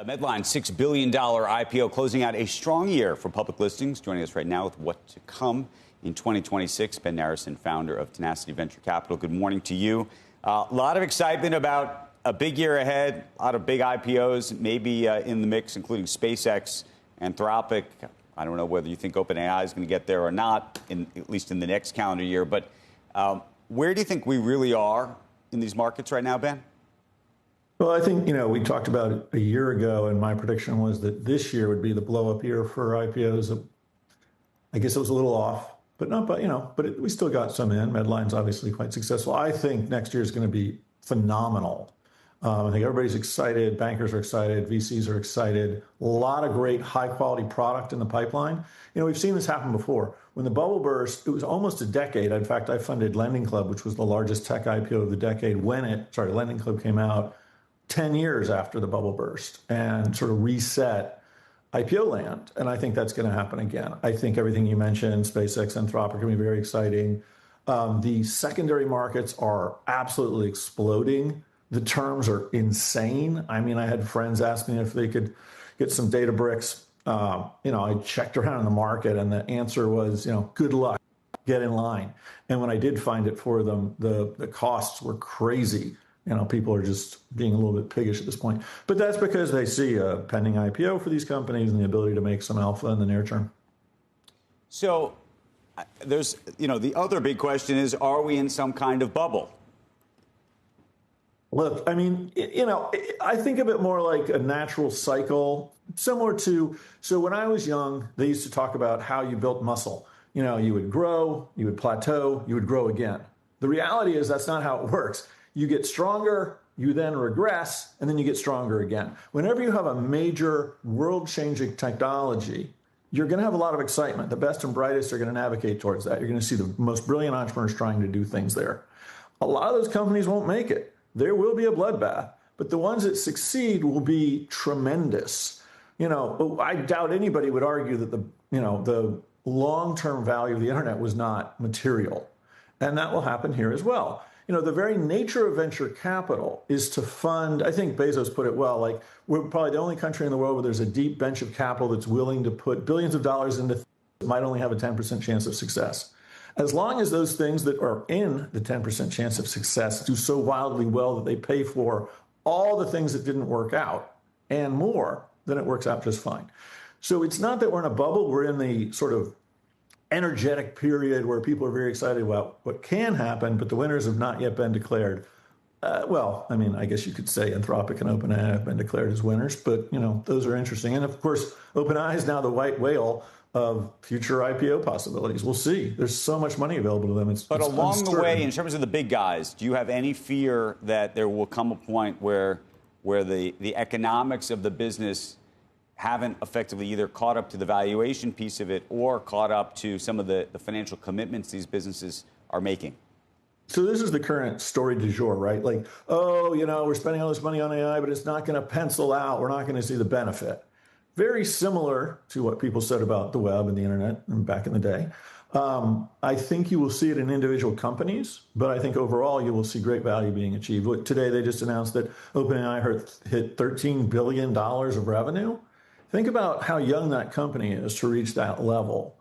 Medline $6 billion IPO closing out a strong year for public listings. Joining us right now with what to come in 2026, Ben Narasin, founder of Tenacity Venture Capital. Good morning to you. A lot of excitement about a big year ahead, a lot of big IPOs maybe in the mix, including SpaceX, Anthropic. I don't know whether you think OpenAI is going to get there or not, at least in the next calendar year. But where do you think we really are in these markets right now, Ben? Well, I think, we talked about it a year ago, and my prediction was that this year would be the blow-up year for IPOs. I guess it was a little off, but we still got some in. Medline's obviously quite successful. I think next year is going to be phenomenal. I think everybody's excited. Bankers are excited. VCs are excited. A lot of great high-quality product in the pipeline. We've seen this happen before. When the bubble burst, it was almost a decade. In fact, I funded Lending Club, which was the largest tech IPO of the decade Lending Club came out 10 years after the bubble burst and sort of reset IPO land. And I think that's going to happen again. I think everything you mentioned, SpaceX, Anthropic, are going to be very exciting. The secondary markets are absolutely exploding. The terms are insane. I mean, I had friends ask me if they could get some data bricks. I checked around in the market and the answer was, good luck, get in line. And when I did find it for them, the costs were crazy. People are just being a little bit piggish at this point. But that's because they see a pending IPO for these companies and the ability to make some alpha in the near term. So there's, the other big question is, are we in some kind of bubble? Look, I mean, I think of it more like a natural cycle, similar to, so when I was young, they used to talk about how you built muscle. You would grow, you would plateau, you would grow again. The reality is that's not how it works. You get stronger, you then regress, and then you get stronger again. Whenever you have a major world-changing technology, you're going to have a lot of excitement. The best and brightest are going to navigate towards that. You're going to see the most brilliant entrepreneurs trying to do things there. A lot of those companies won't make it. There will be a bloodbath, but the ones that succeed will be tremendous. I doubt anybody would argue that the long-term value of the internet was not material, and that will happen here as well. The very nature of venture capital is to fund, I think Bezos put it well, like we're probably the only country in the world where there's a deep bench of capital that's willing to put billions of dollars into things that might only have a 10% chance of success. As long as those things that are in the 10% chance of success do so wildly well that they pay for all the things that didn't work out and more, then it works out just fine. So it's not that we're in a bubble, we're in the sort of energetic period where people are very excited about what can happen, but the winners have not yet been declared. I guess you could say Anthropic and OpenAI have been declared as winners, but those are interesting. And of course, OpenAI is now the white whale of future IPO possibilities. We'll see. There's so much money available to them. But along uncertain. The way, in terms of the big guys, do you have any fear that there will come a point where the economics of the business haven't effectively either caught up to the valuation piece of it or caught up to some of the financial commitments these businesses are making? So this is the current story du jour, right? Like, we're spending all this money on AI, but it's not going to pencil out. We're not going to see the benefit. Very similar to what people said about the web and the internet back in the day. I think you will see it in individual companies, but I think overall you will see great value being achieved. Today they just announced that OpenAI hit $13 billion of revenue. Think about how young that company is to reach that level.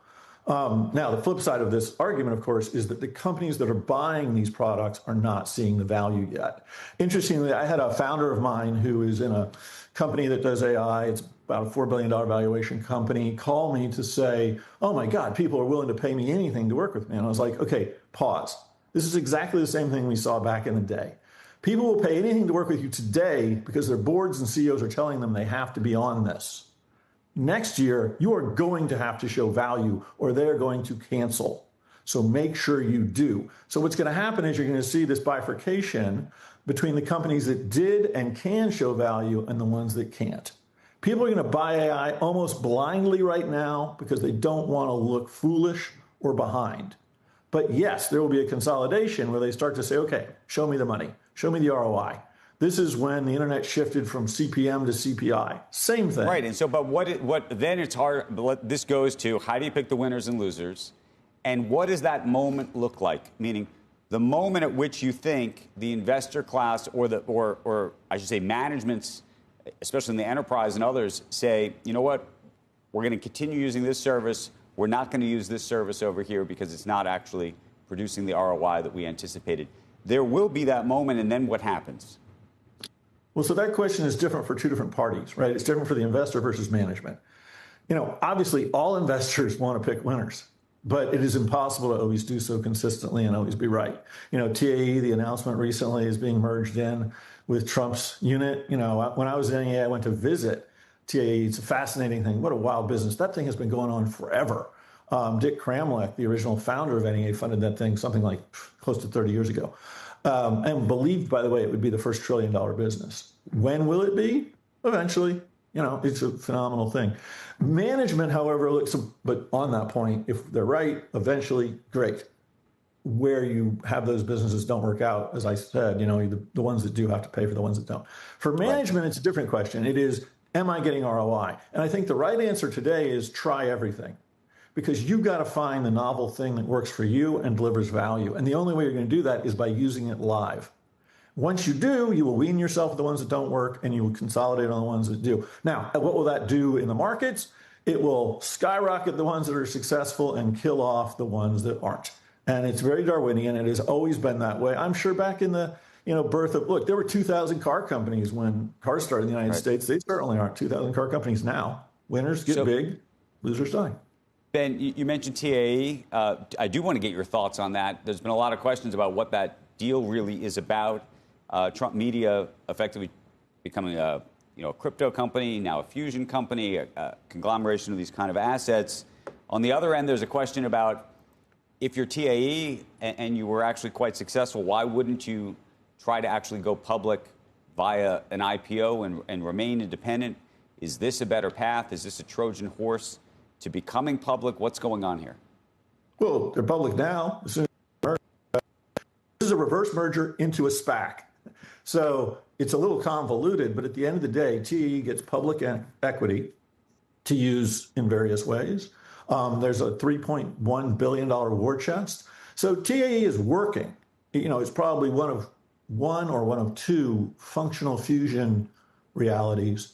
Now, the flip side of this argument, of course, is that the companies that are buying these products are not seeing the value yet. Interestingly, I had a founder of mine who is in a company that does AI. It's about a $4 billion valuation company, call me to say, oh my God, people are willing to pay me anything to work with me. And I was like, okay, pause. This is exactly the same thing we saw back in the day. People will pay anything to work with you today because their boards and CEOs are telling them they have to be on this. Next year, you are going to have to show value or they're going to cancel. So make sure you do. So what's going to happen is you're going to see this bifurcation between the companies that did and can show value and the ones that can't. People are going to buy AI almost blindly right now because they don't want to look foolish or behind. But yes, there will be a consolidation where they start to say, okay, show me the money, show me the ROI. This is when the internet shifted from CPM to CPI. Same thing. Right. And so, but what then it's hard, this goes to how do you pick the winners and losers? And what does that moment look like? Meaning the moment at which you think the investor class or I should say management's especially in the enterprise and others, say, you know what, we're going to continue using this service. We're not going to use this service over here because it's not actually producing the ROI that we anticipated. There will be that moment, and then what happens? Well, so that question is different for two different parties, right? It's different for the investor versus management. Obviously, all investors want to pick winners, but it is impossible to always do so consistently and always be right. TAE, the announcement recently, is being merged in with Trump's unit. When I was in NEA, I went to visit TAE. It's a fascinating thing. What a wild business. That thing has been going on forever. Dick Kramlich, the original founder of NEA, funded that thing something like close to 30 years ago. And believed, by the way, it would be the first $1 trillion business. When will it be? Eventually. It's a phenomenal thing. Management, however, but on that point, if they're right, eventually, great. Where you have those businesses don't work out, as I said, the ones that do have to pay for the ones that don't. For management, It's a different question. It is, am I getting ROI? And I think the right answer today is try everything. Because you've got to find the novel thing that works for you and delivers value. And the only way you're going to do that is by using it live. Once you do, you will wean yourself of the ones that don't work and you will consolidate on the ones that do. Now, what will that do in the markets? It will skyrocket the ones that are successful and kill off the ones that aren't. And it's very Darwinian. It has always been that way. I'm sure back in the birth of, look, there were 2,000 car companies when cars started in the United States. They certainly aren't 2,000 car companies now. Winners get big, losers die. Ben, you mentioned TAE. I do want to get your thoughts on that. There's been a lot of questions about what that deal really is about. Trump Media effectively becoming a crypto company, now a fusion company, a conglomeration of these kind of assets. On the other end, there's a question about if you're TAE and you were actually quite successful, why wouldn't you try to actually go public via an IPO and remain independent? Is this a better path? Is this a Trojan horse to becoming public? What's going on here? Well, they're public now. This is a reverse merger into a SPAC. So it's a little convoluted, but at the end of the day, TAE gets public equity to use in various ways. There's a $3.1 billion war chest. So TAE is working. It's probably one of two functional fusion realities,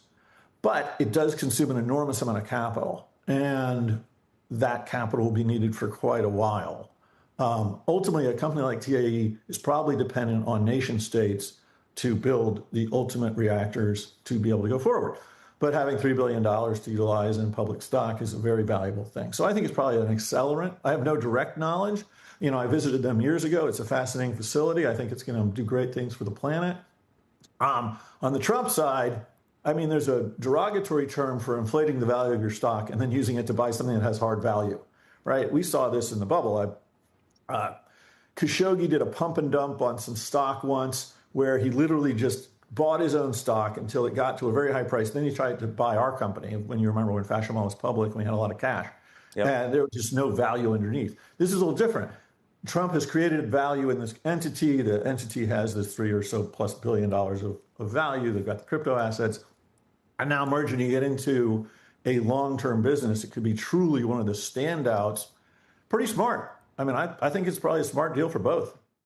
but it does consume an enormous amount of capital. And that capital will be needed for quite a while. Ultimately, a company like TAE is probably dependent on nation states to build the ultimate reactors to be able to go forward. But having $3 billion to utilize in public stock is a very valuable thing. So I think it's probably an accelerant. I have no direct knowledge. I visited them years ago. It's a fascinating facility. I think it's going to do great things for the planet. On the Trump side, there's a derogatory term for inflating the value of your stock and then using it to buy something that has hard value, right? We saw this in the bubble. Khashoggi did a pump and dump on some stock once where he literally just bought his own stock until it got to a very high price. Then he tried to buy our company, when you remember when Fashion Mall was public and we had a lot of cash. Yep. And there was just no value underneath. This is a little different. Trump has created value in this entity. The entity has this $3 or so plus billion of value. They've got the crypto assets. And now merging it into a long-term business, it could be truly one of the standouts. Pretty smart. I think it's probably a smart deal for both.